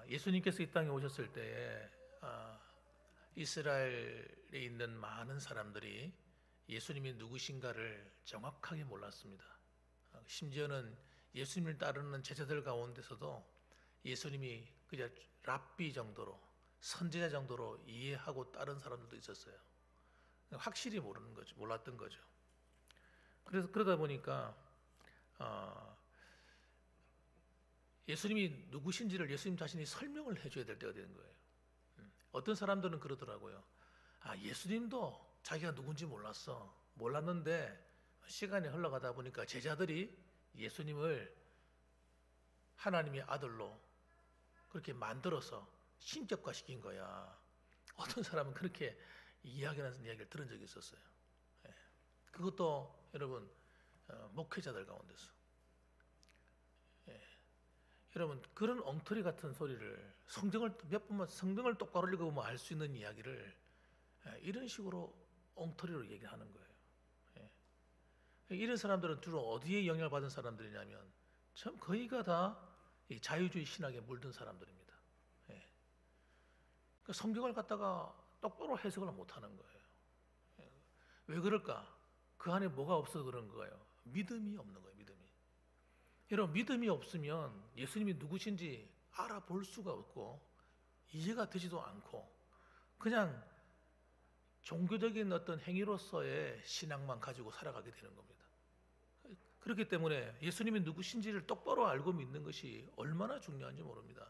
예수님께서 이 땅에 오셨을 때에 이스라엘에 있는 많은 사람들이 예수님이 누구신가를 정확하게 몰랐습니다. 심지어는 예수님을 따르는 제자들 가운데서도 예수님이 그냥 랍비 정도로, 선지자 정도로 이해하고 따른 사람들도 있었어요. 확실히 모르는 거죠. 몰랐던 거죠. 그래서 그러다 보니까 예수님이 누구신지를 예수님 자신이 설명을 해줘야 될 때가 되는 거예요. 어떤 사람들은 그러더라고요. 예수님도 자기가 누군지 몰랐는데 시간이 흘러가다 보니까 제자들이 예수님을 하나님의 아들로 그렇게 만들어서 신격화시킨 거야. 어떤 사람은 그렇게 이야기하는 이야기를 들은 적이 있었어요. 그것도 여러분 목회자들 가운데서. 여러분 그런 엉터리 같은 소리를 성경을 몇 번만 성경을 똑바로 읽어보면 알 수 있는 이야기를 이런 식으로 엉터리로 얘기하는 거예요. 이런 사람들은 주로 어디에 영향을 받은 사람들이냐면 참 거의가 다 자유주의 신학에 물든 사람들입니다. 그러니까 성경을 갖다가 똑바로 해석을 못하는 거예요. 왜 그럴까? 그 안에 뭐가 없어서 그런 거예요. 믿음이 없는 거예요. 믿음이. 여러분 믿음이 없으면 예수님이 누구신지 알아볼 수가 없고 이해가 되지도 않고 그냥 종교적인 어떤 행위로서의 신앙만 가지고 살아가게 되는 겁니다. 그렇기 때문에 예수님이 누구신지를 똑바로 알고 믿는 것이 얼마나 중요한지 모릅니다.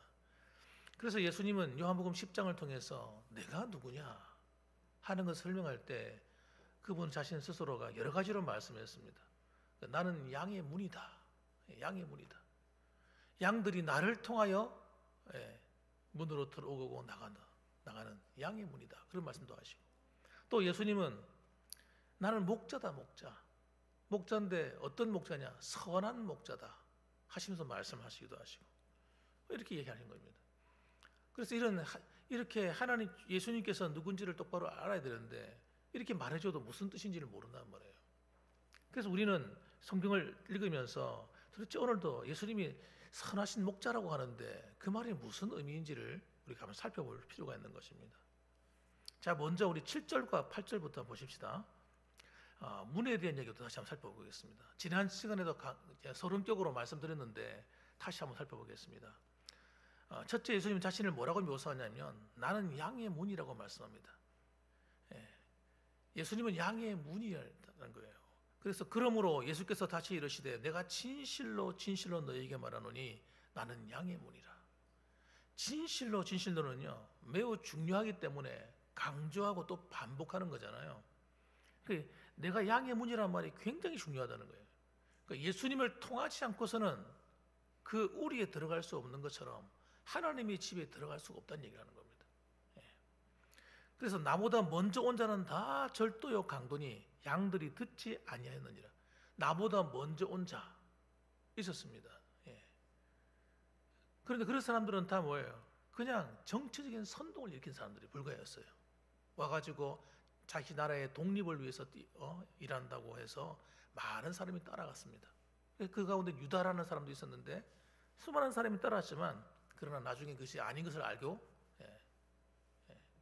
그래서 예수님은 요한복음 10장을 통해서 내가 누구냐 하는 것을 설명할 때 그분 자신 스스로가 여러 가지로 말씀했습니다. 나는 양의 문이다. 양의 문이다. 양들이 나를 통하여 문으로 들어오고 나가는 양의 문이다. 그런 말씀도 하시고 또 예수님은 나는 목자다. 목자인데 어떤 목자냐? 선한 목자다 하시면서 말씀하시기도 하시고 이렇게 얘기하는 겁니다. 그래서 이렇게 하나님 예수님께서 누군지를 똑바로 알아야 되는데 이렇게 말해줘도 무슨 뜻인지를 모른단 말이에요. 그래서 우리는 성경을 읽으면서 도대체 오늘도 예수님이 선하신 목자라고 하는데 그 말이 무슨 의미인지를 우리가 한번 살펴볼 필요가 있는 것입니다. 자, 먼저 우리 7절과 8절부터 보십시다. 문에 대한 얘기도 다시 한번 살펴보겠습니다. 지난 시간에도 서론격으로 말씀드렸는데 다시 한번 살펴보겠습니다. 첫째, 예수님 자신을 뭐라고 묘사하냐면 나는 양의 문이라고 말씀합니다. 예수님은 양의 문이라는 거예요. 그래서 그러므로 예수께서 다시 이르시되 내가 진실로 너희에게 말하노니 나는 양의 문이라. 진실로는요 매우 중요하기 때문에 강조하고 또 반복하는 거잖아요. 내가 양의 문이라는 말이 굉장히 중요하다는 거예요. 그러니까 예수님을 통하지 않고서는 그 우리에 들어갈 수 없는 것처럼 하나님의 집에 들어갈 수가 없다는 얘기를 하는 겁니다. 그래서 나보다 먼저 온 자는 다 절도요 강도니 양들이 듣지 아니하였느니라. 나보다 먼저 온 자 있었습니다. 그런데 그런 사람들은 다 뭐예요? 그냥 정치적인 선동을 일으킨 사람들이 불과했어요. 와가지고 자기 나라의 독립을 위해서 일한다고 해서 많은 사람이 따라갔습니다. 그 가운데 유다라는 사람도 있었는데 수많은 사람이 따라왔지만 그러나 나중에 그것이 아닌 것을 알고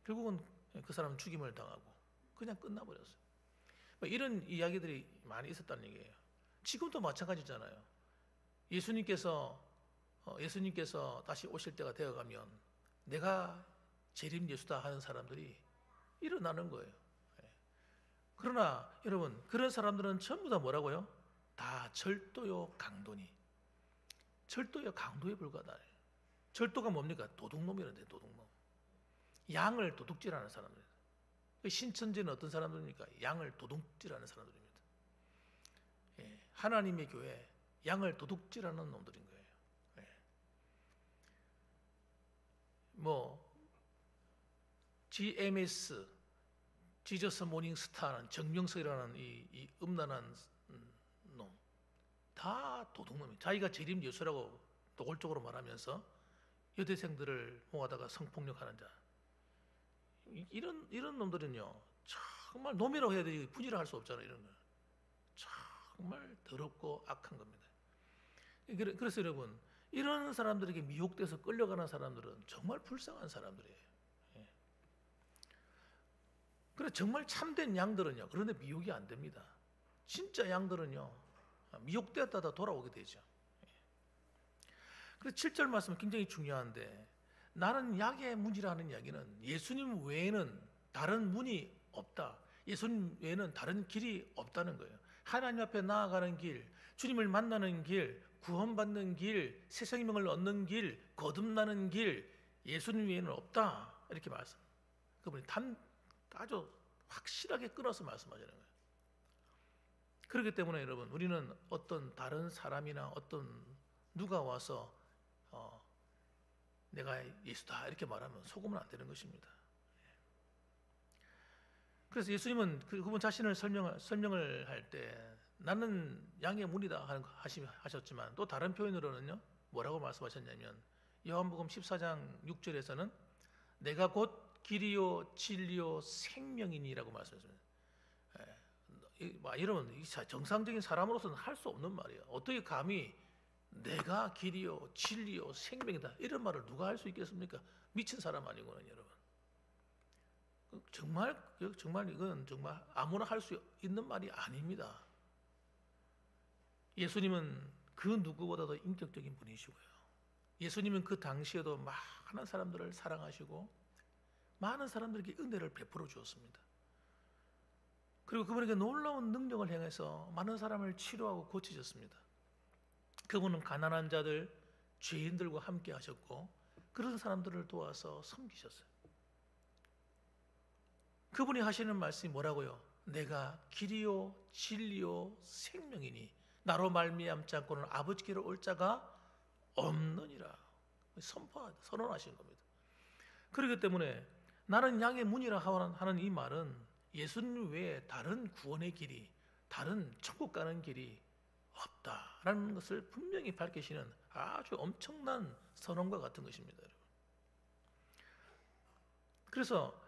결국은 그 사람은 죽임을 당하고 그냥 끝나버렸어요. 이런 이야기들이 많이 있었다는 얘기예요. 지금도 마찬가지잖아요. 예수님께서 다시 오실 때가 되어가면 내가 재림 예수다 하는 사람들이 일어나는 거예요. 그러나 여러분 그런 사람들은 전부 다 뭐라고요? 다 절도요 강도니. 절도요 강도에 불과하다. 절도가 뭡니까? 도둑놈이라는데 도둑놈. 양을 도둑질하는 사람들. 신천지는 어떤 사람들입니까? 양을 도둑질하는 사람들입니다. 하나님의 교회 양을 도둑질하는 놈들인 거예요. GMS 지저스 모닝 스타는 정명석이라는 이 음란한 놈, 다 도둑놈이. 자기가 재림 예수라고 노골적으로 말하면서 여대생들을 모아다가 성폭력하는 자. 이런 놈들은요 정말 놈이라고 해야 되지 분이라 할 수 없잖아요. 이런 거 정말 더럽고 악한 겁니다. 그래서 여러분 이런 사람들에게 미혹돼서 끌려가는 사람들은 정말 불쌍한 사람들이에요. 예. 그래 정말 참된 양들은요. 그런데 미혹이 안 됩니다. 진짜 양들은요. 미혹되었다가 돌아오게 되죠. 예. 그래서 7절 말씀 굉장히 중요한데 나는 약의 문이라는 이야기는 예수님 외에는 다른 문이 없다. 예수님 외에는 다른 길이 없다는 거예요. 하나님 앞에 나아가는 길, 주님을 만나는 길, 구원받는 길, 새 생명을 얻는 길, 거듭나는 길, 예수님 외에는 없다. 이렇게 말씀. 그분이 아주 확실하게 끊어서 말씀하시는 거예요. 그렇기 때문에 여러분, 우리는 어떤 다른 사람이나 어떤 누가 와서 내가 예수다 이렇게 말하면 속으면 안 되는 것입니다. 그래서 예수님은 그분 자신을 설명을 할 때 나는 양의 문이다 하셨지만 또 다른 표현으로는요 뭐라고 말씀하셨냐면 요한복음 14장 6절에서는 내가 곧 길이요 진리요 생명이니라고 말씀하셨습니다. 여러분 정상적인 사람으로서는 할 수 없는 말이에요. 어떻게 감히 내가 길이요 진리요 생명이다 이런 말을 누가 할 수 있겠습니까? 미친 사람 아니고는 여러분. 정말 이건 정말 아무나 할 수 있는 말이 아닙니다. 예수님은 그 누구보다도 인격적인 분이시고요. 예수님은 그 당시에도 많은 사람들을 사랑하시고 많은 사람들에게 은혜를 베풀어 주었습니다. 그리고 그분에게 놀라운 능력을 행해서 많은 사람을 치료하고 고치셨습니다. 그분은 가난한 자들, 죄인들과 함께 하셨고 그런 사람들을 도와서 섬기셨어요. 그분이 하시는 말씀이 뭐라고요? 내가 길이요 진리요 생명이니 나로 말미암지 않고는 아버지께로 올 자가 없느니라 선언하신 겁니다. 그렇기 때문에 나는 양의 문이라 하는 이 말은 예수님 외에 다른 구원의 길이, 다른 천국 가는 길이 없다라는 것을 분명히 밝히시는 아주 엄청난 선언과 같은 것입니다. 여러분. 그래서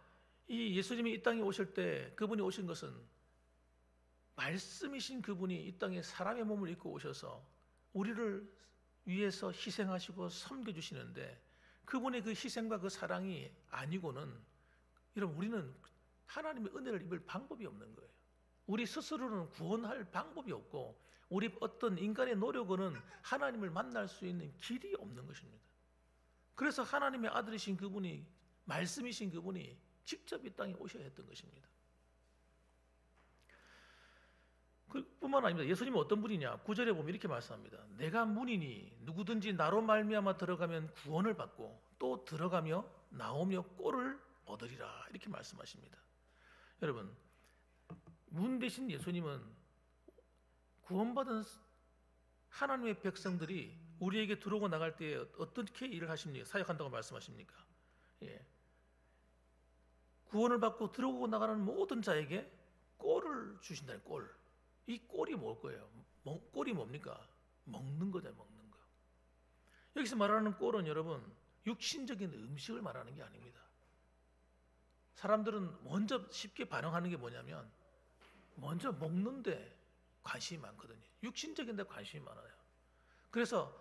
이 예수님이 이 땅에 오실 때 그분이 오신 것은 말씀이신 그분이 이 땅에 사람의 몸을 입고 오셔서 우리를 위해서 희생하시고 섬겨주시는데 그분의 그 희생과 그 사랑이 아니고는 여러분 우리는 하나님의 은혜를 입을 방법이 없는 거예요. 우리 스스로는 구원할 방법이 없고 우리 어떤 인간의 노력으로는 하나님을 만날 수 있는 길이 없는 것입니다. 그래서 하나님의 아들이신 그분이 말씀이신 그분이 직접 이 땅에 오셔야 했던 것입니다. 뿐만 아닙니다. 예수님은 어떤 분이냐? 9절에 보면 이렇게 말씀합니다. 내가 문이니 누구든지 나로 말미암아 들어가면 구원을 받고 또 들어가며 나오며 꼴을 얻으리라 이렇게 말씀하십니다. 여러분 문 대신 예수님은 구원받은 하나님의 백성들이 우리에게 들어오고 나갈 때 어떻게 일을 하십니까? 사역한다고 말씀하십니까? 예. 구원을 받고 들어오고 나가는 모든 자에게 꼴을 주신다는 꼴. 이 꼴이 뭘 거예요? 꼴이 뭡니까? 먹는 거잖아요. 먹는 거. 여기서 말하는 꼴은 여러분 육신적인 음식을 말하는 게 아닙니다. 사람들은 먼저 쉽게 반응하는 게 뭐냐면 먼저 먹는데 관심이 많거든요. 육신적인 데 관심이 많아요. 그래서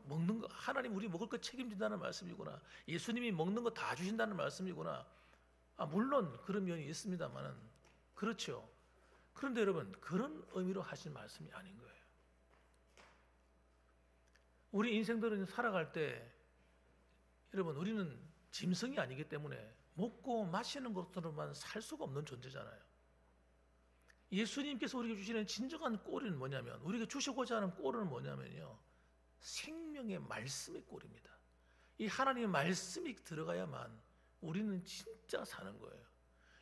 먹는 거 하나님 우리 먹을 거 책임진다는 말씀이구나. 예수님이 먹는 거 다 주신다는 말씀이구나. 물론 그런 면이 있습니다만은 그렇죠. 그런데 여러분 그런 의미로 하신 말씀이 아닌 거예요. 우리 인생들은 살아갈 때 여러분 우리는 짐승이 아니기 때문에 먹고 마시는 것으로만 살 수가 없는 존재잖아요. 예수님께서 우리에게 주시는 진정한 꼴은 뭐냐면 우리에게 주시고자 하는 꼴은 뭐냐면요. 생명의 말씀의 꼴입니다. 이 하나님의 말씀이 들어가야만 우리는 진짜 사는 거예요.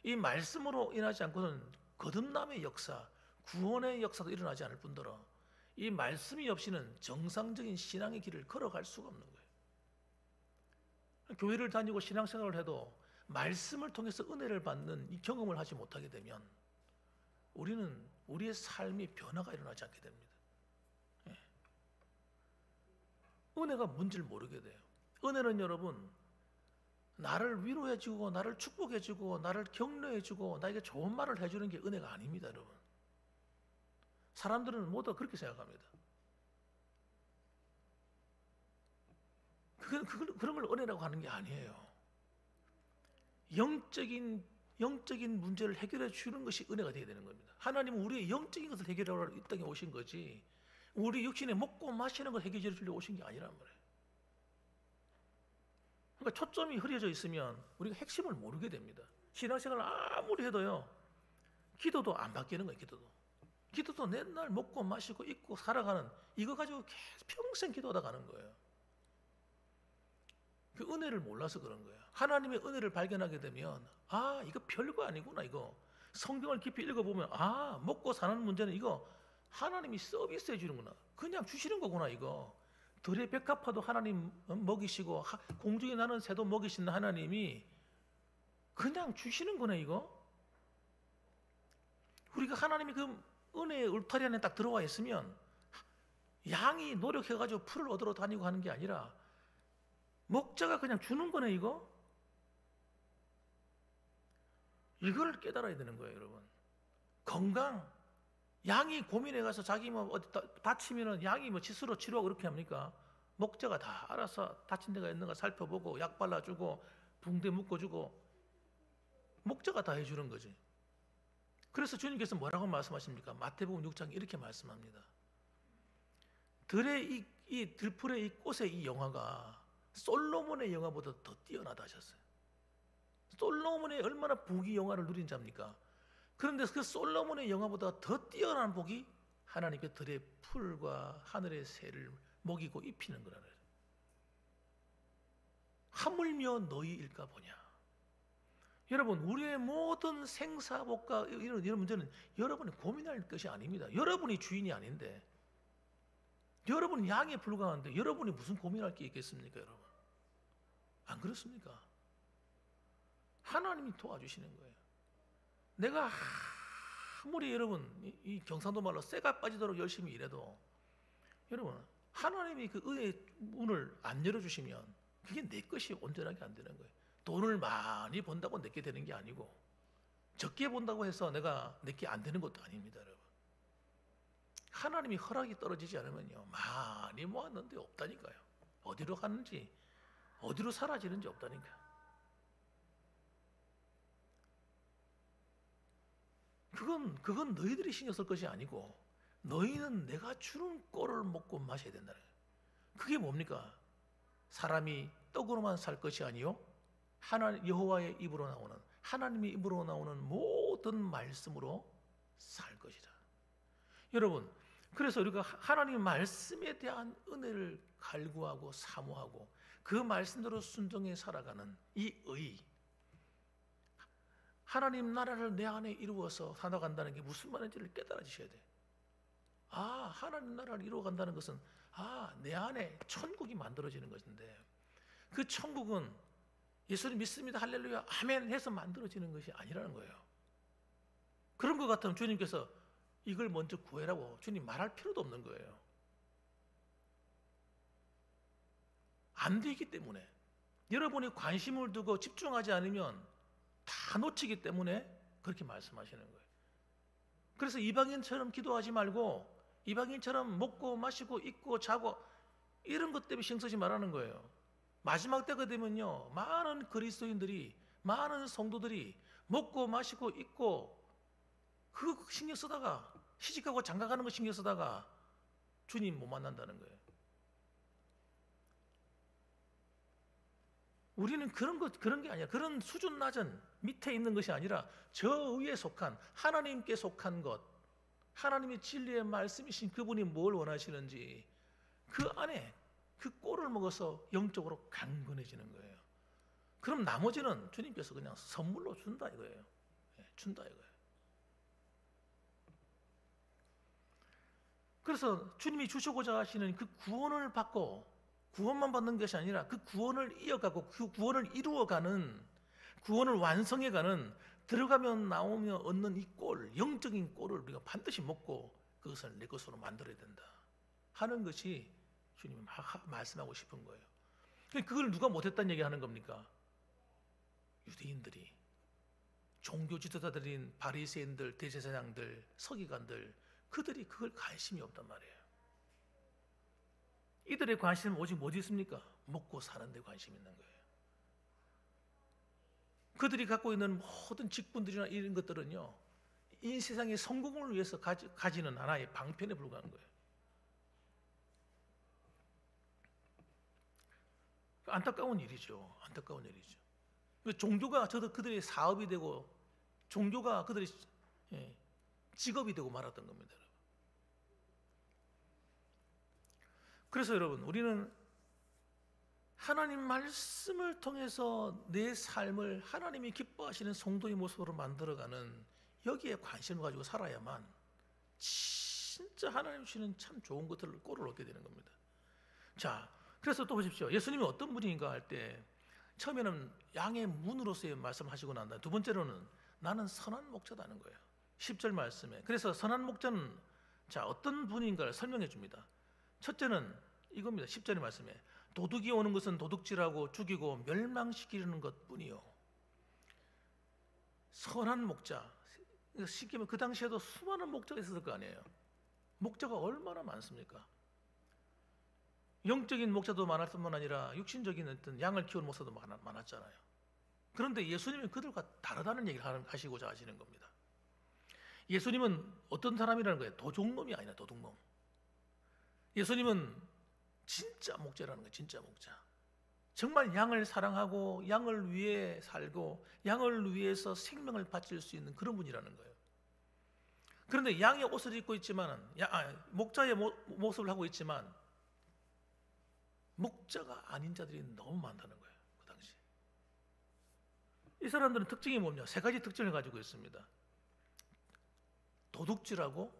이 말씀으로 인하지 않고는 거듭남의 역사, 구원의 역사도 일어나지 않을 뿐더러 이 말씀이 없이는 정상적인 신앙의 길을 걸어갈 수가 없는 거예요. 교회를 다니고 신앙생활을 해도 말씀을 통해서 은혜를 받는 이 경험을 하지 못하게 되면 우리는 우리의 삶의 변화가 일어나지 않게 됩니다. 예. 은혜가 뭔지를 모르게 돼요. 은혜는 여러분 나를 위로해주고 나를 축복해주고 나를 격려해주고 나에게 좋은 말을 해주는 게 은혜가 아닙니다. 여러분 사람들은 모두 그렇게 생각합니다. 그런 걸 은혜라고 하는 게 아니에요. 영적인 문제를 해결해 주는 것이 은혜가 되어야 되는 겁니다. 하나님은 우리의 영적인 것을 해결하러 이 땅에 오신 거지, 우리 육신에 먹고 마시는 걸 해결해 주려고 오신 게 아니란 말이에요. 그러니까 초점이 흐려져 있으면 우리가 핵심을 모르게 됩니다. 신앙생활을 아무리 해도요, 기도도 안 바뀌는 거예요. 기도도 맨날 먹고 마시고 입고 살아가는, 이거 가지고 계속 평생 기도하다 가는 거예요. 그 은혜를 몰라서 그런 거예요. 하나님의 은혜를 발견하게 되면, 아, 이거 별거 아니구나. 이거 성경을 깊이 읽어보면, 아, 먹고 사는 문제는 이거 하나님이 서비스해 주는구나. 그냥 주시는 거구나. 이거 들의 백합화도 하나님 먹이시고 공중에 나는 새도 먹이시는 하나님이 그냥 주시는 거네. 이거 우리가 하나님이 그 은혜의 울타리 안에 딱 들어와 있으면 양이 노력해가지고 풀을 얻으러 다니고 하는 게 아니라 목자가 그냥 주는 거네. 이걸 깨달아야 되는 거예요, 여러분. 건강, 양이 고민해 가서 자기 뭐 어디 다치면은 양이 뭐 스스로 치료하고 그렇게 합니까? 목자가 다 알아서 다친 데가 있는가 살펴보고 약 발라주고 붕대 묶어주고 목자가 다 해주는 거지. 그래서 주님께서 뭐라고 말씀하십니까? 마태복음 6장 이렇게 말씀합니다. 들의 이 들풀의 이 꽃의 이 영화가 솔로몬의 영화보다 더 뛰어나다 하셨어요. 솔로몬이 얼마나 복이 영화를 누린 자입니까? 그런데 그 솔로몬의 영화보다 더 뛰어난 복이 하나님의 들의 풀과 하늘의 새를 먹이고 입히는 거라는 거예요. 하물며 너희일까 보냐. 여러분, 우리의 모든 생사복과 이런 문제는 여러분이 고민할 것이 아닙니다. 여러분이 주인이 아닌데, 여러분은 양에 불과한데 여러분이 무슨 고민할 게 있겠습니까, 여러분? 안 그렇습니까? 하나님이 도와주시는 거예요. 내가 아무리 여러분 이 경상도 말로 쇠가 빠지도록 열심히 일해도 여러분, 하나님이 그 은혜의 문을 안 열어주시면 그게 내 것이 온전하게 안 되는 거예요. 돈을 많이 번다고 내게 되는 게 아니고, 적게 본다고 해서 내가 내게 안 되는 것도 아닙니다, 여러분. 하나님이 허락이 떨어지지 않으면요, 많이 모았는데 없다니까요. 어디로 가는지, 어디로 사라지는지 없다니까. 그건 너희들이 신경 쓸 것이 아니고, 너희는 내가 주는 꼴을 먹고 마셔야 된다는 거예요. 그게 뭡니까? 사람이 떡으로만 살 것이 아니요, 여호와의 입으로 나오는, 하나님의 입으로 나오는 모든 말씀으로 살 것이다. 여러분, 그래서 우리가 하나님의 말씀에 대한 은혜를 갈구하고 사모하고 그 말씀대로 순종해 살아가는 이 의, 하나님 나라를 내 안에 이루어서 살아간다는 게 무슨 말인지를 깨달아지셔야 돼요. 아, 하나님 나라를 이루어간다는 것은, 아, 내 안에 천국이 만들어지는 것인데, 그 천국은 예수님 믿습니다, 할렐루야, 아멘 해서 만들어지는 것이 아니라는 거예요. 그런 것 같으면 주님께서 이걸 먼저 구해라고 주님 말할 필요도 없는 거예요. 안 되기 때문에, 여러분이 관심을 두고 집중하지 않으면 다 놓치기 때문에 그렇게 말씀하시는 거예요. 그래서 이방인처럼 기도하지 말고, 이방인처럼 먹고 마시고 입고 자고 이런 것 때문에 신경 쓰지 말라는 거예요. 마지막 때가 되면요, 많은 그리스도인들이, 많은 성도들이 먹고 마시고 입고 그거 신경 쓰다가, 시집가고 장가가는 거 신경 쓰다가 주님 못 만난다는 거예요. 우리는 그런 게 아니야. 그런 수준 낮은 밑에 있는 것이 아니라 저 위에 속한, 하나님께 속한 것, 하나님의 진리의 말씀이신 그분이 뭘 원하시는지 그 안에 그 꼴을 먹어서 영적으로 강건해지는 거예요. 그럼 나머지는 주님께서 그냥 선물로 준다 이거예요. 준다 이거예요. 그래서 주님이 주시고자 하시는 그 구원을 받고, 구원만 받는 것이 아니라 그 구원을 이어가고 그 구원을 이루어가는, 구원을 완성해가는, 들어가면 나오며 얻는 이 꼴, 영적인 꼴을 우리가 반드시 먹고 그것을 내 것으로 만들어야 된다 하는 것이 주님이 말씀하고 싶은 거예요. 그걸 누가 못했다는 얘기 하는 겁니까? 유대인들이, 종교 지도자들인 바리새인들, 대제사장들, 서기관들, 그들이 그걸 관심이 없단 말이에요. 이들의 관심은 오직 뭐지 있습니까? 먹고 사는 데 관심이 있는 거예요. 그들이 갖고 있는 모든 직분들이나 이런 것들은요, 이 세상의 성공을 위해서 가지는 하나의 방편에 불과한 거예요. 안타까운 일이죠. 안타까운 일이죠. 종교가 그들의 사업이 되고 종교가 그들의 직업이 되고 말았던 겁니다. 그래서 여러분, 우리는 하나님 말씀을 통해서 내 삶을 하나님이 기뻐하시는 성도의 모습으로 만들어가는 여기에 관심을 가지고 살아야만 진짜 하나님 주시는 참 좋은 것들을 꼴을 얻게 되는 겁니다. 자, 그래서 또 보십시오. 예수님이 어떤 분인가 할 때 처음에는 양의 문으로서의 말씀하시고 난 다음에 두 번째로는 나는 선한 목자다는 거예요. 10절 말씀에. 그래서 선한 목자는 자 어떤 분인가를 설명해 줍니다. 첫째는 이겁니다. 10절의 말씀에 도둑이 오는 것은 도둑질하고 죽이고 멸망시키려는 것뿐이요. 선한 목자. 쉽게 말하면 그 당시에도 수많은 목자가 있었을 거 아니에요. 목자가 얼마나 많습니까? 영적인 목자도 많을 뿐만 아니라 육신적인 어떤 양을 키우는 목사도 많았잖아요. 그런데 예수님은 그들과 다르다는 얘기를 하시고자 하시는 겁니다. 예수님은 어떤 사람이라는 거예요? 도둑놈이 아니라 도둑놈. 예수님은 진짜 목자라는 거예요. 진짜 목자. 정말 양을 사랑하고 양을 위해 살고 양을 위해서 생명을 바칠 수 있는 그런 분이라는 거예요. 그런데 양의 옷을 입고 있지만 목자의 모습을 하고 있지만 목자가 아닌 자들이 너무 많다는 거예요. 그 당시 이 사람들은 특징이 뭐냐? 세 가지 특징을 가지고 있습니다. 도둑질하고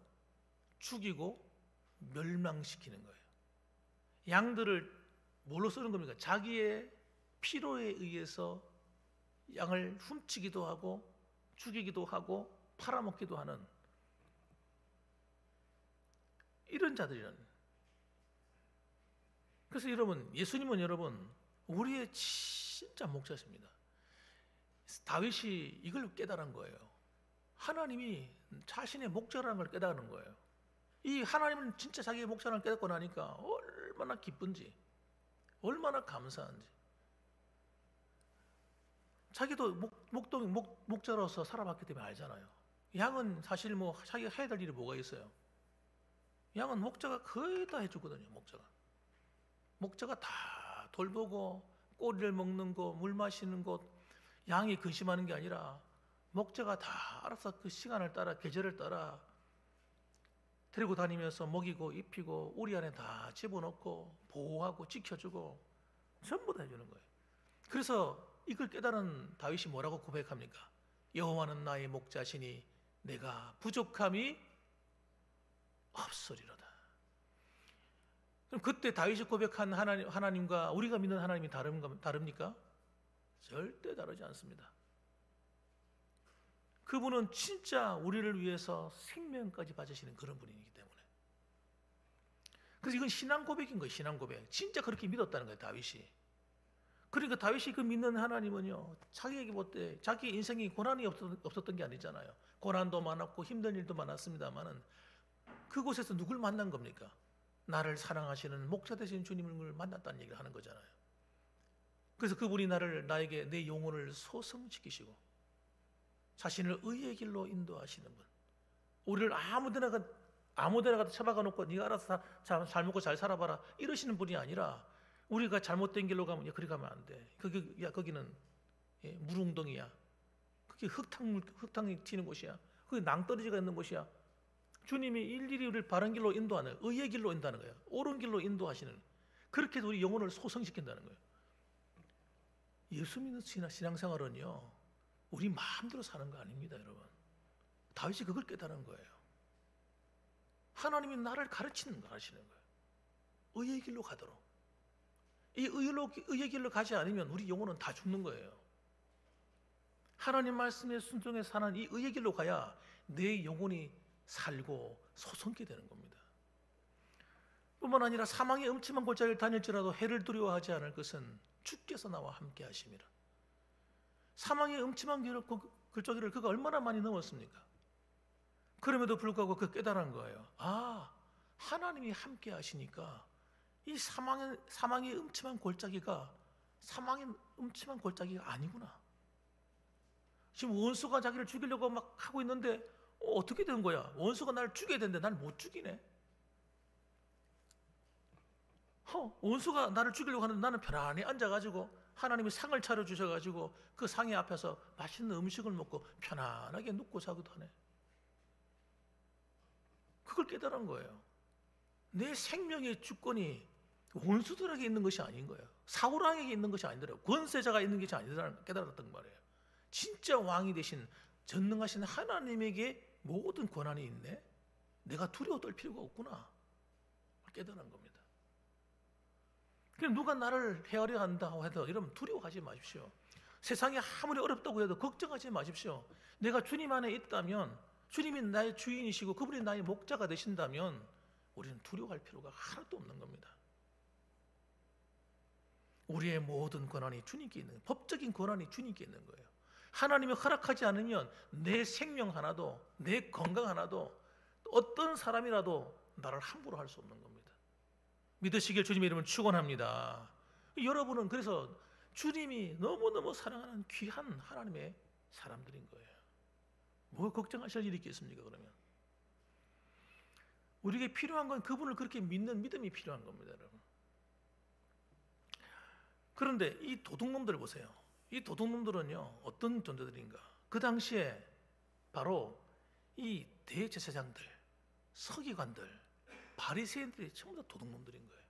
죽이고 멸망시키는 거예요. 양들을 뭘로 쓰는 겁니까? 자기의 필요에 의해서 양을 훔치기도 하고 죽이기도 하고 팔아먹기도 하는 이런 자들이라는. 그래서 여러분, 예수님은 여러분 우리의 진짜 목자십니다. 다윗이 이걸 깨달은 거예요. 하나님이 자신의 목자라는 걸 깨달은 거예요. 이 하나님은 진짜 자기의 목자라는 걸 깨닫고 나니까 얼마나 기쁜지, 얼마나 감사한지. 자기도 목자로서 살아봤기 때문에 알잖아요. 양은 사실 뭐 자기가 해야 될 일이 뭐가 있어요? 양은 목자가 거의 다 해주거든요. 목자가 다 돌보고 꼬리를 먹는 거, 물 마시는 것, 양이 근심하는 게 아니라 목자가 다 알아서 그 시간을 따라 계절을 따라 데리고 다니면서 먹이고 입히고 우리 안에 다 집어넣고 보호하고 지켜주고 전부 다 해주는 거예요. 그래서 이걸 깨달은 다윗이 뭐라고 고백합니까? 여호와는 나의 목자시니 내가 부족함이 없으리로다. 그럼 그때 다윗이 고백한 하나님과 우리가 믿는 하나님이 다릅니까? 절대 다르지 않습니다. 그분은 진짜 우리를 위해서 생명까지 바치시는 그런 분이기 때문에. 그래서 이건 신앙 고백인 거예요. 신앙 고백. 진짜 그렇게 믿었다는 거예요. 다윗이. 그러니까 다윗이 그 믿는 하나님은요, 자기에게 볼 때 자기 인생이 고난이 없었던 게 아니잖아요. 고난도 많았고 힘든 일도 많았습니다만은 그곳에서 누굴 만난 겁니까? 나를 사랑하시는 목자 되신 주님을 만났다는 얘기를 하는 거잖아요. 그래서 그분이 나에게 내 영혼을 소성시키시고 자신을 의의 길로 인도하시는 분. 우리를 아무데나 가다 처박아 놓고 네가 알아서 잘 먹고 잘 살아봐라 이러시는 분이 아니라 우리가 잘못된 길로 가면 그리 가면 안 돼. 거기는 물웅덩이야. 그게 흙탕이 튀는 곳이야. 그게 낭떠러지가 있는 곳이야. 주님이 일일이 우리를 바른 길로 인도하는, 의의 길로 인도하는 거예요. 옳은 길로 인도하시는. 그렇게 해서 우리 영혼을 소성시킨다는 거예요. 예수 믿는 신앙생활은요, 우리 마음대로 사는 거 아닙니다, 여러분. 다윗이 그걸 깨달은 거예요. 하나님이 나를 가르치는 거 하시는 거예요. 의의 길로 가도록. 이 의의 길로 가지 않으면 우리 영혼은 다 죽는 거예요. 하나님 말씀에 순종해 사는 이 의의 길로 가야 내 영혼이 살고 소성케 되는 겁니다. 뿐만 아니라 사망의 음침한 골짜기를 다닐지라도 해를 두려워하지 않을 것은 주께서 나와 함께 하심이라. 사망의 음침한 골짜기를 그가 얼마나 많이 넘었습니까? 그럼에도 불구하고 그 깨달은 거예요. 아, 하나님이 함께 하시니까 이 사망의 음침한 골짜기가 사망의 음침한 골짜기가 아니구나. 지금 원수가 자기를 죽이려고 막 하고 있는데 어떻게 된 거야? 원수가 나를 죽여야 되는데 날 못 죽이네. 원수가 나를 죽이려고 하는데 나는 편안히 앉아가지고 하나님이 상을 차려주셔가지고 그 상의 앞에서 맛있는 음식을 먹고 편안하게 눕고 자기도 하네. 그걸 깨달은 거예요. 내 생명의 주권이 원수들에게 있는 것이 아닌 거예요. 사울왕에게 있는 것이 아니더라고요. 권세자가 있는 것이 아니더라는 깨달았던 말이에요. 진짜 왕이 되신 전능하신 하나님에게 모든 권한이 있네. 내가 두려워 떨 필요가 없구나. 깨달은 겁니다. 그럼 누가 나를 헤아려 한다고 해도 여러분 두려워하지 마십시오. 세상이 아무리 어렵다고 해도 걱정하지 마십시오. 내가 주님 안에 있다면, 주님이 나의 주인이시고 그분이 나의 목자가 되신다면 우리는 두려워할 필요가 하나도 없는 겁니다. 우리의 모든 권한이 주님께 있는 거예요. 법적인 권한이 주님께 있는 거예요. 하나님이 허락하지 않으면 내 생명 하나도, 내 건강 하나도, 어떤 사람이라도 나를 함부로 할 수 없는 겁니다. 믿으시길 주님의 이름을 축원합니다. 여러분은 그래서 주님이 너무너무 사랑하는 귀한 하나님의 사람들인 거예요. 뭐 걱정하실 일이 있겠습니까? 그러면 우리에게 필요한 건 그분을 그렇게 믿는 믿음이 필요한 겁니다, 여러분. 그런데 이 도둑놈들 보세요. 이 도둑놈들은요 어떤 존재들인가? 그 당시에 바로 이 대제사장들, 서기관들, 바리새인들이 전부 다 도둑놈들인 거예요.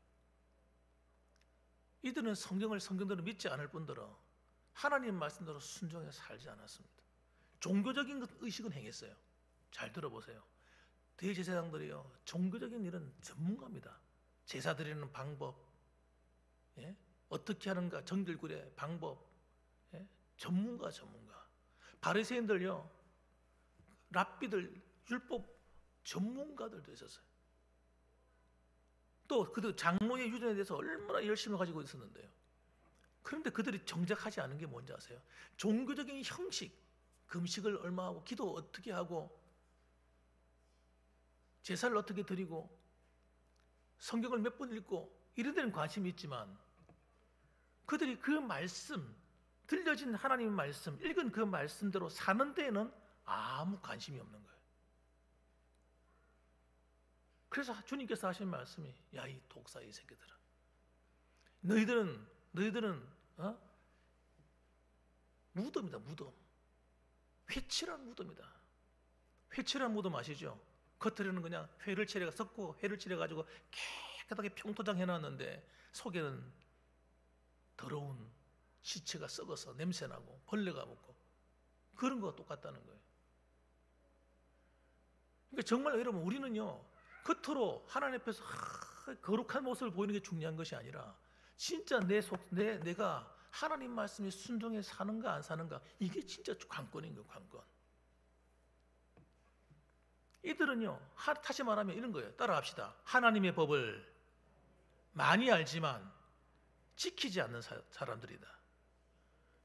이들은 성경대로 믿지 않을 뿐더러 하나님 말씀대로 순종해 살지 않았습니다. 종교적인 의식은 행했어요. 잘 들어보세요. 대제사장들이요 종교적인 일은 전문가입니다. 제사 드리는 방법, 예? 어떻게 하는가 정결구례 방법, 예? 전문가. 바리새인들요 랍비들 율법 전문가들도 있었어요. 또 그들 장로의 유전에 대해서 얼마나 열심히 가지고 있었는데요. 그런데 그들이 정작하지 않은 게 뭔지 아세요? 종교적인 형식, 금식을 얼마 하고 기도 어떻게 하고 제사를 어떻게 드리고 성경을 몇 번 읽고 이런 데는 관심이 있지만 그들이 그 말씀, 들려진 하나님의 말씀, 읽은 그 말씀대로 사는 데에는 아무 관심이 없는 거예요. 그래서 주님께서 하신 말씀이 야 이 독사의 새끼들아, 너희들은 무덤이다. 무덤. 회칠한 무덤이다. 회칠한 무덤 아시죠? 겉으로는 그냥 회를 칠해가 회를 칠해가지고 깨끗하게 평토장 해놨는데 속에는 더러운 시체가 썩어서 냄새나고 벌레가 붙고 그런 거와 똑같다는 거예요. 그러니까 정말 여러분 우리는요 겉으로 하나님 앞에서 거룩한 모습을 보이는 게 중요한 것이 아니라 진짜 내가 하나님 말씀에 순종해 사는가 안 사는가 이게 진짜 관건인 거예요. 관건. 이들은요 다시 말하면 이런 거예요. 따라합시다. 하나님의 법을 많이 알지만 지키지 않는 사람들이다.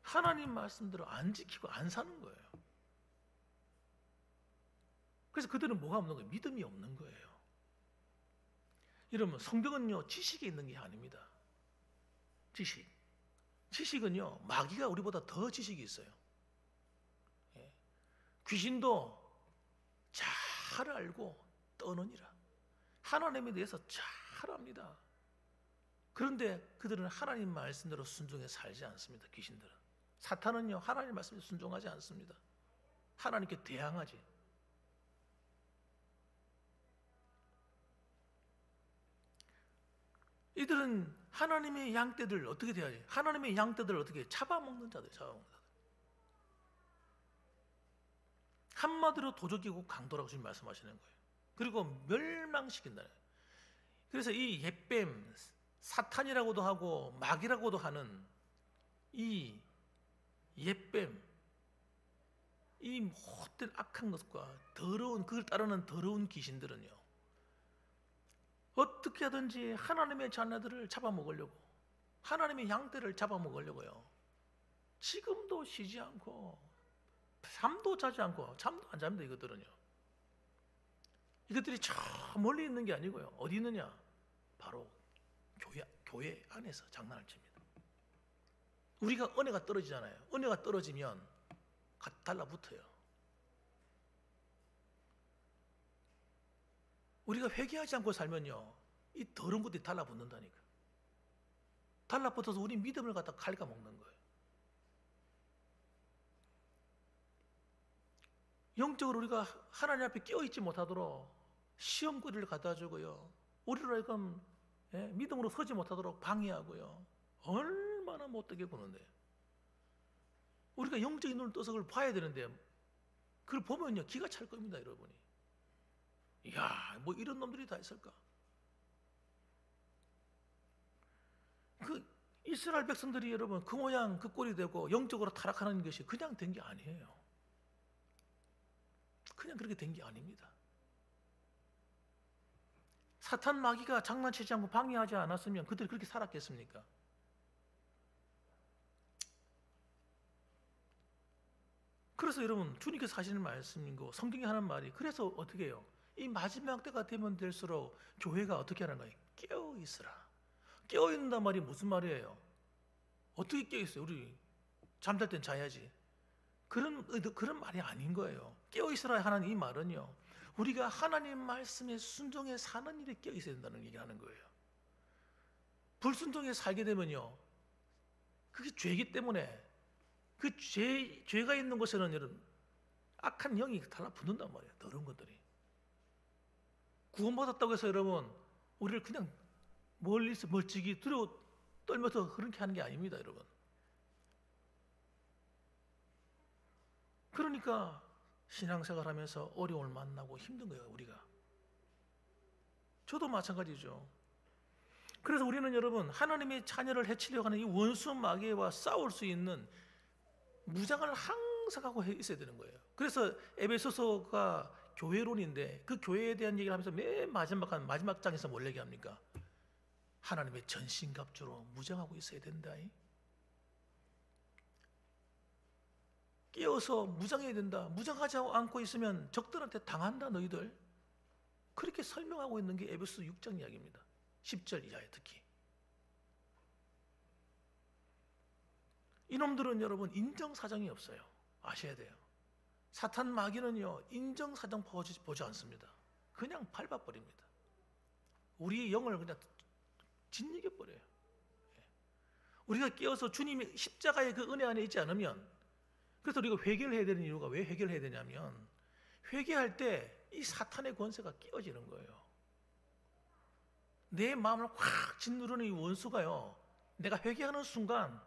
하나님 말씀대로 안 지키고 안 사는 거예요. 그래서 그들은 뭐가 없는 거예요? 믿음이 없는 거예요. 여러분 성경은요 지식이 있는 게 아닙니다. 지식은요 마귀가 우리보다 더 지식이 있어요. 귀신도 잘 알고 떠느니라. 하나님에 대해서 잘 압니다. 그런데 그들은 하나님 말씀대로 순종해 살지 않습니다. 귀신들은. 사탄은요 하나님 말씀에 순종하지 않습니다. 하나님께 대항하지. 이들은 하나님의 양떼들 어떻게 대하지? 하나님의 양떼들을 어떻게 잡아먹는 자들. 한마디로 도적이고 강도라고 지금 말씀하시는 거예요. 그리고 멸망시킨다. 그래서 이 옛뱀, 사탄이라고도 하고 마귀라고도 하는 이 옛뱀, 이 못된 악한 것과 더러운 그걸 따르는 더러운 귀신들은요 어떻게 하든지 하나님의 자녀들을 잡아먹으려고, 하나님의 양떼를 잡아먹으려고요 지금도 쉬지 않고 잠도 자지 않고 잠도 안 잡니다. 이것들은요 이것들이 저 멀리 있는 게 아니고요 어디 있느냐? 바로 교회 안에서 장난을 칩니다. 우리가 은혜가 떨어지잖아요. 은혜가 떨어지면 달라붙어요. 우리가 회개하지 않고 살면요, 이 더러운 것들이 달라붙는다니까. 달라붙어서 우리 믿음을 갖다 갉아먹는 거예요. 영적으로 우리가 하나님 앞에 깨어있지 못하도록 시험거리를 갖다 주고요, 우리로 하여금 믿음으로 서지 못하도록 방해하고요, 얼마나 못되게 보는데. 우리가 영적인 눈을 떠서 그걸 봐야 되는데, 그걸 보면요 기가 찰 겁니다, 여러분이. 이야, 뭐 이런 놈들이 다 있을까? 그 이스라엘 백성들이 여러분 그 모양 그 꼴이 되고 영적으로 타락하는 것이 그냥 된 게 아니에요. 그냥 그렇게 된 게 아닙니다. 사탄 마귀가 장난치지 않고 방해하지 않았으면 그들이 그렇게 살았겠습니까? 그래서 여러분, 주님께서 하시는 말씀이고 성경이 하는 말이, 그래서 어떻게 해요? 이 마지막 때가 되면 될수록 교회가 어떻게 하는 거예요? 깨어있으라. 깨어있는단 말이 무슨 말이에요? 어떻게 깨어있어요? 우리 잠잘 땐 자야지. 그런 말이 아닌 거예요. 깨어있으라 하는 이 말은요, 우리가 하나님 말씀에 순종해 사는 일에 깨어있어야 된다는 얘기를 하는 거예요. 불순종해 살게 되면요, 그게 죄이기 때문에 그 죄가 있는 곳에는 여러분 악한 영이 달라붙는단 말이에요. 더러운 것들이. 구원받았다고 해서 여러분 우리를 그냥 멀리서 멀찍이 두려워 떨면서 그렇게 하는 게 아닙니다, 여러분. 그러니까 신앙생활하면서 어려움을 만나고 힘든 거예요, 우리가. 저도 마찬가지죠. 그래서 우리는 여러분 하나님의 자녀를 해치려고 하는 이 원수 마귀와 싸울 수 있는 무장을 항상 하고 있어야 되는 거예요. 그래서 에베소서가 교회론인데, 그 교회에 대한 얘기를 하면서 맨 마지막 장에서 뭘 얘기합니까? 하나님의 전신갑주로 무장하고 있어야 된다. 깨어서 무장해야 된다. 무장하지 않고 있으면 적들한테 당한다, 너희들. 그렇게 설명하고 있는 게 에베소 6장 이야기입니다. 10절 이하에 특히. 이놈들은 여러분 인정사정이 없어요. 아셔야 돼요. 사탄 마귀는요 인정사정 보지 않습니다. 그냥 밟아버립니다. 우리의 영을 그냥 짓이겨버려요. 우리가 깨어서 주님이 십자가의 그 은혜 안에 있지 않으면, 그래서 우리가 회개를 해야 되는 이유가, 왜 회개를 해야 되냐면, 회개할 때 이 사탄의 권세가 깨어지는 거예요. 내 마음을 확 짓누르는 이 원수가요, 내가 회개하는 순간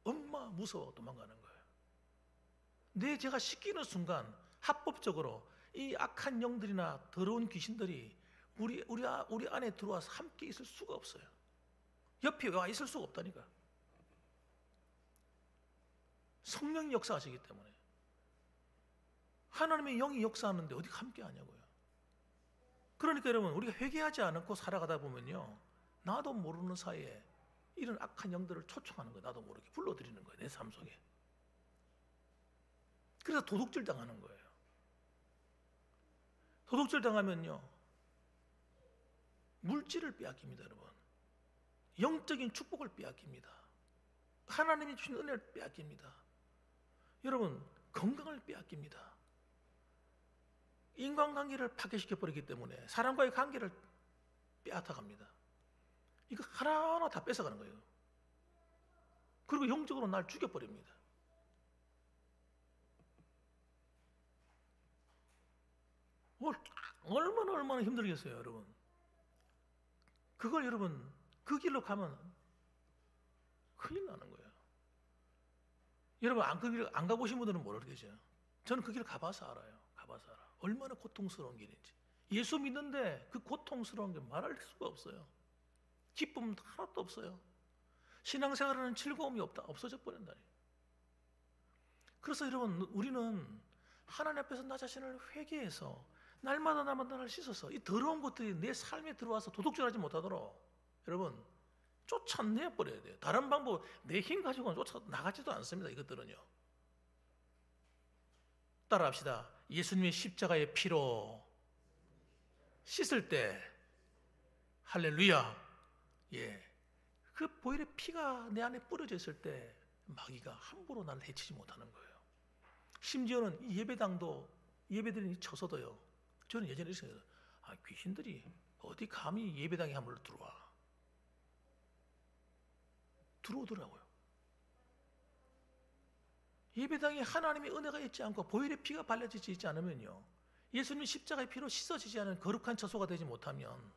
엄마 무서워 도망가는 거예요. 내 죄가 씻기는 순간 합법적으로 이 악한 영들이나 더러운 귀신들이 우리 안에 들어와서 함께 있을 수가 없어요. 옆에 와 있을 수가 없다니까. 성령이 역사하시기 때문에. 하나님의 영이 역사하는데 어디 함께 하냐고요. 그러니까 여러분, 우리가 회개하지 않고 살아가다 보면요, 나도 모르는 사이에 이런 악한 영들을 초청하는 거예요. 나도 모르게 불러들이는 거예요, 내 삶 속에. 그래서 도둑질 당하는 거예요. 도둑질 당하면요, 물질을 빼앗깁니다, 여러분. 영적인 축복을 빼앗깁니다. 하나님이 주신 은혜를 빼앗깁니다. 여러분, 건강을 빼앗깁니다. 인간관계를 파괴시켜버리기 때문에 사람과의 관계를 빼앗아갑니다. 이거 하나하나 다 뺏어가는 거예요. 그리고 영적으로 날 죽여버립니다. 얼마나 힘들겠어요, 여러분. 그걸 여러분 그 길로 가면 큰일 나는 거예요. 여러분 그 길 안 가보신 분들은 모르겠죠. 저는 그 길 가봐서 알아요. 가봐서 알아. 얼마나 고통스러운 길인지. 예수 믿는데 그 고통스러운 게 말할 수가 없어요. 기쁨 하나도 없어요. 신앙생활하는 즐거움이 없어져 버린다니. 그래서 여러분, 우리는 하나님 앞에서 나 자신을 회개해서 날마다 나를 씻어서 이 더러운 것들이 내 삶에 들어와서 도둑질하지 못하도록 여러분 쫓아내버려야 돼요. 다른 방법, 내 힘 가지고는 쫓아나가지도 않습니다. 이것들은요. 따라합시다. 예수님의 십자가의 피로 씻을 때 할렐루야, 예, 그 보혈의 피가 내 안에 뿌려져 있을 때 마귀가 함부로 나를 해치지 못하는 거예요. 심지어는 이 예배당도 예배드리는 처소도요. 저는 예전에 있어요. 귀신들이 어디 감히 예배당에 함부로 들어오더라고요. 예배당에 하나님의 은혜가 있지 않고 보혈의 피가 발려지지 있지 않으면요, 예수님의 십자가의 피로 씻어지지 않은 거룩한 처소가 되지 못하면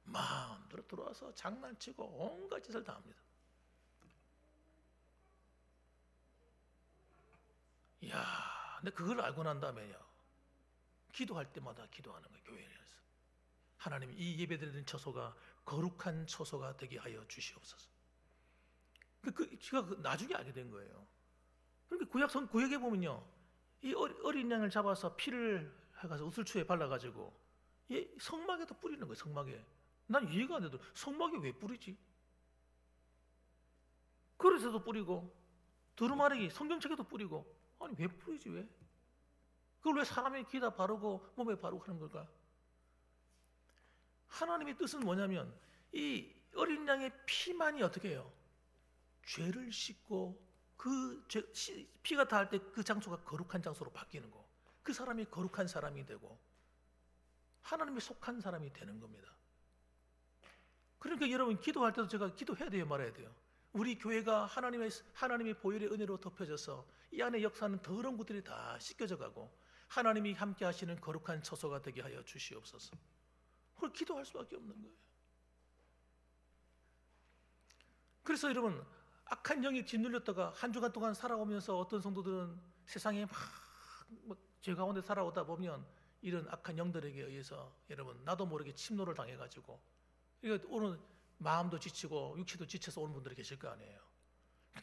마음대로 들어와서 장난치고 온갖 짓을 다 합니다. 이야, 근데 그걸 알고 난 다음에요, 기도할 때마다 기도하는 거예요. 교회에서 하나님, 이 예배드리는 처소가 거룩한 처소가 되게 하여 주시옵소서. 제가 나중에 알게 된 거예요. 그러니까 구약에 보면요, 이 어린 양을 잡아서 피를 해가서 우슬초에 발라가지고 성막에도 뿌리는 거예요. 성막에. 난 이해가 안 되더라고요. 성막에 왜 뿌리지? 그릇에도 뿌리고 두루마리 성경책에도 뿌리고, 아니 왜 뿌리지? 왜? 그걸 왜 사람의 귀에다 바르고 몸에 바르고 하는 걸까? 하나님의 뜻은 뭐냐면 이 어린 양의 피만이 어떻게 해요? 죄를 씻고 그 피가 닿을 때 그 장소가 거룩한 장소로 바뀌는 거, 그 사람이 거룩한 사람이 되고 하나님이 속한 사람이 되는 겁니다. 그러니까 여러분, 기도할 때도 제가 기도해야 돼요, 말아야 돼요? 우리 교회가 하나님의 보혈의 은혜로 덮여져서 이 안에 역사하는 더러운 것들이 다 씻겨져 가고 하나님이 함께 하시는 거룩한 처소가 되게 하여 주시옵소서. 그걸 기도할 수밖에 없는 거예요. 그래서 여러분, 악한 영이 짓눌렸다가 한 주간 동안 살아오면서 어떤 성도들은 세상에 막 죄 가운데 살아오다 보면 이런 악한 영들에게 의해서 여러분, 나도 모르게 침노를 당해가지고 오늘 마음도 지치고 육체도 지쳐서 오는 분들이 계실 거 아니에요.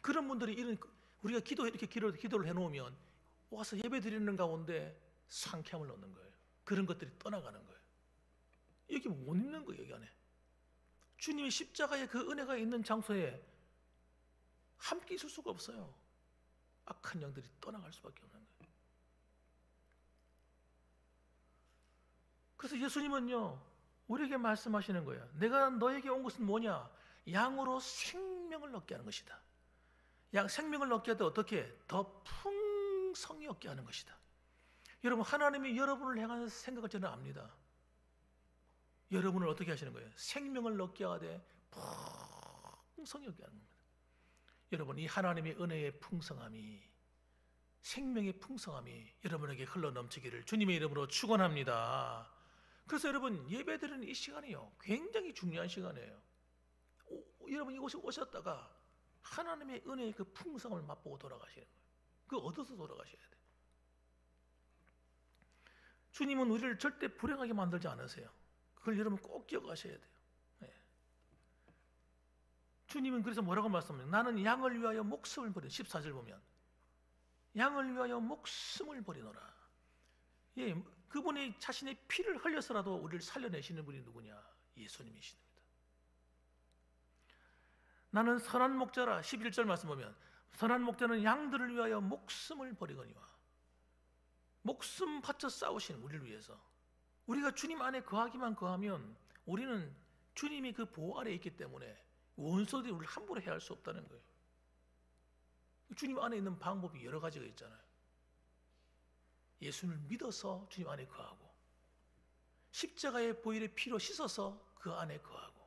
그런 분들이 우리가 이렇게 기도를 해놓으면 와서 예배 드리는 가운데 상쾌함을 얻는 거예요. 그런 것들이 떠나가는 거예요. 여기 못 있는 거예요. 여기 안에 주님의 십자가의 그 은혜가 있는 장소에 함께 있을 수가 없어요. 악한 영들이 떠나갈 수밖에 없는 거예요. 그래서 예수님은요, 우리에게 말씀하시는 거예요. 내가 너에게 온 것은 뭐냐? 양으로 생명을 얻게 하는 것이다. 생명을 얻게 할 때 어떻게? 더 풍성히 얻게 하는 것이다. 여러분, 하나님이 여러분을 향한 생각을 저는 압니다. 여러분을 어떻게 하시는 거예요? 생명을 얻게 하되 풍성히 얻게 하는 겁니다. 여러분, 이 하나님의 은혜의 풍성함이, 생명의 풍성함이 여러분에게 흘러넘치기를 주님의 이름으로 축원합니다. 그래서 여러분, 예배드리는 이 시간이요, 굉장히 중요한 시간이에요. 여러분, 이곳에 오셨다가 하나님의 은혜의 그 풍성함을 맛보고 돌아가시는 거예요. 그거 얻어서 돌아가셔야 돼요. 주님은 우리를 절대 불행하게 만들지 않으세요. 그걸 여러분 꼭 기억하셔야 돼요. 네. 주님은 그래서 뭐라고 말씀합니까? 나는 양을 위하여 목숨을 버린, 14절 보면 양을 위하여 목숨을 버리노라. 예, 그분이 자신의 피를 흘려서라도 우리를 살려내시는 분이 누구냐? 예수님이십니다. 나는 선한 목자라. 11절 말씀 보면 선한 목자는 양들을 위하여 목숨을 버리거니와. 목숨 바쳐 싸우신 우리를 위해서. 우리가 주님 안에 거하기만 거하면 우리는 주님이 그 보호 아래에 있기 때문에 원수들이 우리를 함부로 해할 수 없다는 거예요. 주님 안에 있는 방법이 여러 가지가 있잖아요. 예수를 믿어서 주님 안에 거하고, 십자가의 보혈의 피로 씻어서 그 안에 거하고,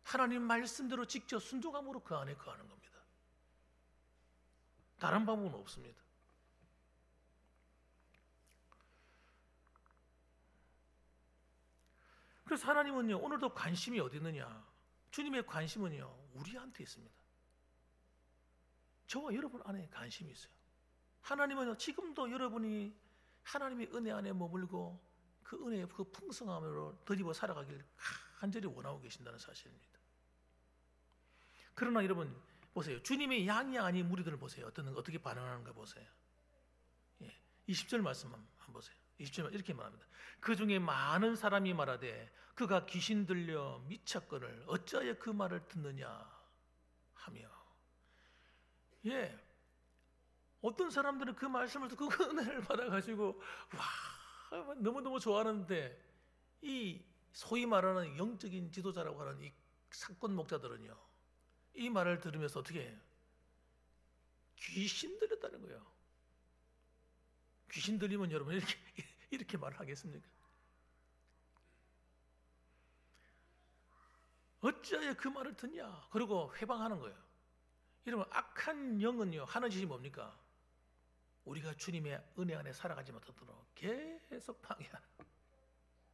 하나님 말씀대로 직접 순종함으로 그 안에 거하는 겁니다. 다른 방법은 없습니다. 그래서 하나님은요, 오늘도 관심이 어디 있느냐? 주님의 관심은요, 우리한테 있습니다. 저와 여러분 안에 관심이 있어요. 하나님은 지금도 여러분이 하나님의 은혜 안에 머물고 그 은혜의 그 풍성함으로 덧입어 살아가길 간절히 원하고 계신다는 사실입니다. 그러나 여러분 보세요. 주님의 양이 아닌 무리들을 보세요. 어떻게 반응하는가 보세요. 20절 말씀 한번 보세요. 20절 이렇게 말합니다. 그 중에 많은 사람이 말하되 그가 귀신 들려 미쳤거늘 어찌하여 그 말을 듣느냐 하며. 어떤 사람들은 그 말씀을 듣고 그 은혜를 받아가지고 와 너무너무 좋아하는데, 이 소위 말하는 영적인 지도자라고 하는 이 사건 목자들은요, 이 말을 들으면서 어떻게 해요? 귀신 들렸다는 거예요. 귀신 들리면 여러분 이렇게 말을 하겠습니까? 어찌하여 그 말을 듣냐? 그리고 회방하는 거예요. 이러면 악한 영은요, 하는 짓이 뭡니까? 우리가 주님의 은혜 안에 살아가지 못하도록 계속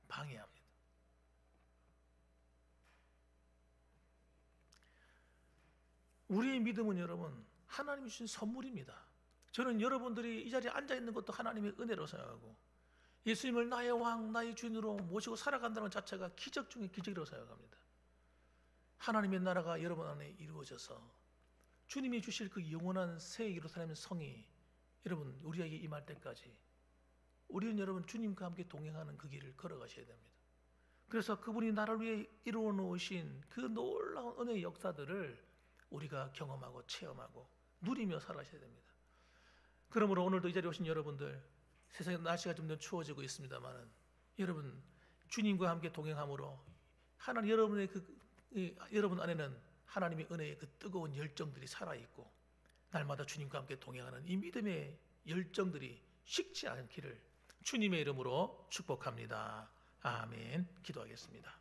방해합니다. 우리의 믿음은 여러분, 하나님이 주신 선물입니다. 저는 여러분들이 이 자리에 앉아 있는 것도 하나님의 은혜로 생각하고, 예수님을 나의 왕, 나의 주인으로 모시고 살아간다는 것 자체가 기적 중에 기적이라고 생각합니다. 하나님의 나라가 여러분 안에 이루어져서 주님이 주실 그 영원한 새 예루살렘 성이 여러분 우리에게 임할 때까지 우리는 여러분 주님과 함께 동행하는 그 길을 걸어가셔야 됩니다. 그래서 그분이 나를 위해 이루어 놓으신 그 놀라운 은혜의 역사들을 우리가 경험하고 체험하고 누리며 살아가셔야 됩니다. 그러므로 오늘도 이 자리에 오신 여러분들, 세상에 날씨가 좀 더 추워지고 있습니다만은 여러분 주님과 함께 동행함으로 하나님 여러분 안에는 하나님의 은혜의 그 뜨거운 열정들이 살아있고 날마다 주님과 함께 동행하는 이 믿음의 열정들이 식지 않기를 주님의 이름으로 축복합니다. 아멘. 기도하겠습니다.